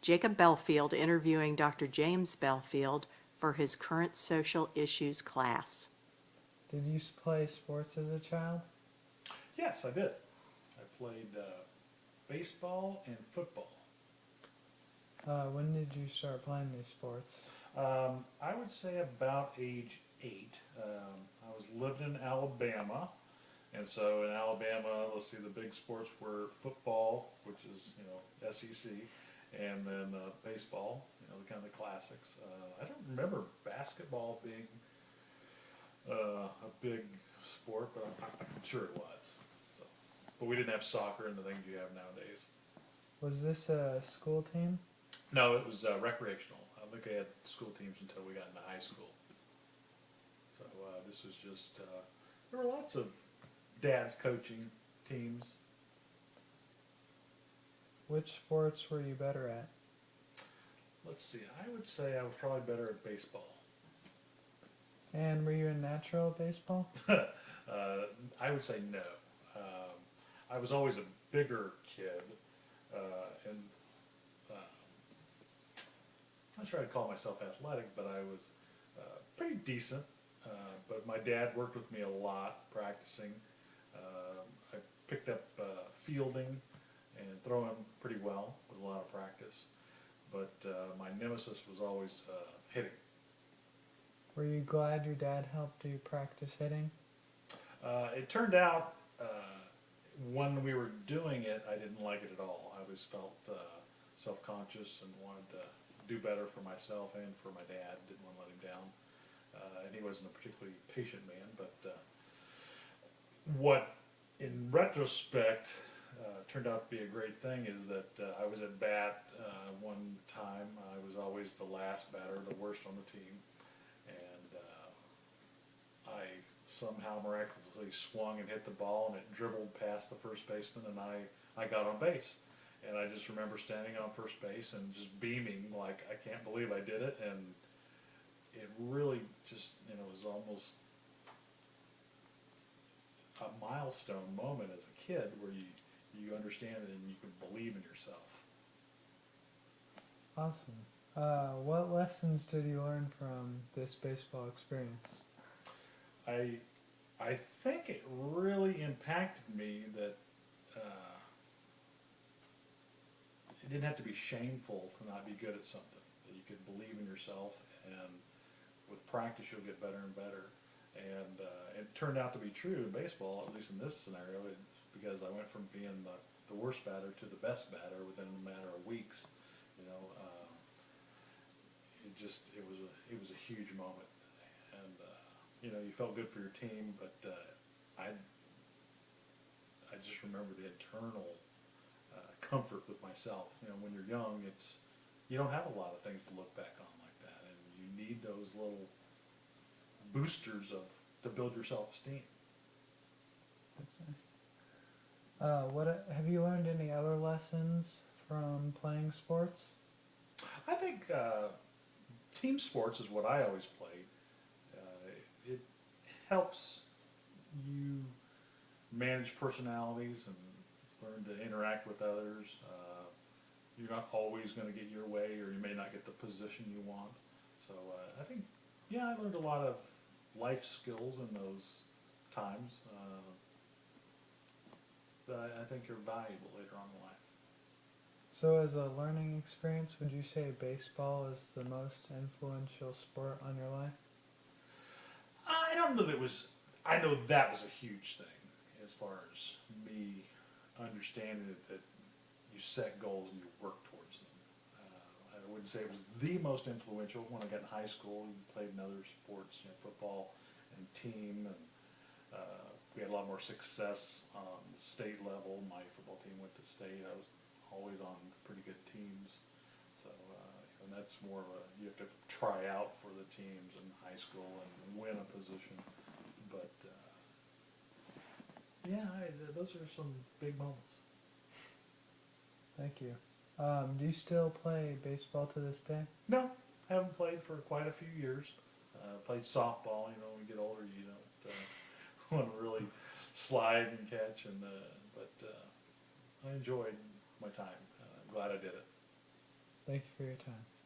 Jacob Belfield interviewing Dr. James Belfield for his current social issues class. Did you play sports as a child? Yes, I did. I played baseball and football. When did you start playing these sports? I would say about age 8. I was living in Alabama, and so in Alabama, let's see, the big sports were football, which is SEC, and then baseball, the kind of the classics. I don't remember basketball being a big sport, but I'm sure it was. So, but we didn't have soccer and the things you have nowadays. Was this a school team? No, it was recreational. I don't think I had school teams until we got into high school. So this was just, there were lots of dads coaching teams. Which sports were you better at? Let's see, I would say I was probably better at baseball. And were you in natural baseball? I would say no. I was always a bigger kid, and I'm not sure I'd call myself athletic, but I was pretty decent. But my dad worked with me a lot practicing. I picked up fielding and throwing pretty well with a lot of practice. But my nemesis was always hitting. Were you glad your dad helped you practice hitting? It turned out when we were doing it, I didn't like it at all. I always felt self-conscious and wanted to do better for myself and for my dad. Didn't want to let him down. And he wasn't a particularly patient man, but what in retrospect turned out to be a great thing is that I was at bat one time. I was always the last batter, the worst on the team, and I somehow miraculously swung and hit the ball, and it dribbled past the first baseman, and I got on base. And I just remember standing on first base and just beaming like, I can't believe I did it. And it really just, was almost a milestone moment as a kid where you understand it and you can believe in yourself. Awesome. What lessons did you learn from this baseball experience? I think it really impacted me that it didn't have to be shameful to not be good at something. That you could believe in yourself, and with practice you'll get better and better. And it turned out to be true in baseball, at least in this scenario, because I went from being the worst batter to the best batter within a matter of weeks. It was a huge moment, and you felt good for your team, but I just remember the internal comfort with myself. When you're young, you don't have a lot of things to look back on like that, and you need those little boosters to build your self-esteem. That's nice. What have you learned any other lessons from playing sports? I think team sports is what I always played. It helps you manage personalities and learn to interact with others. You're not always going to get your way, or you may not get the position you want. So I think, I learned a lot of life skills in those times that I think are valuable later on in life. So as a learning experience, would you say baseball is the most influential sport on your life? I don't know that it was, I know that was a huge thing as far as me understanding that you set goals and you work towards them. I wouldn't say it was the most influential. When I got in high school, we played in other sports, football and team, and we had a lot more success on the state level. My football team went to state. I was always on pretty good teams. So, and that's more of you have to try out for the teams in high school and win a position. But, those are some big moments. Thank you. Do you still play baseball to this day? No, haven't played for quite a few years. Played softball. When you get older, you don't want to really slide and catch, but I enjoyed my time. I'm glad I did it. Thank you for your time.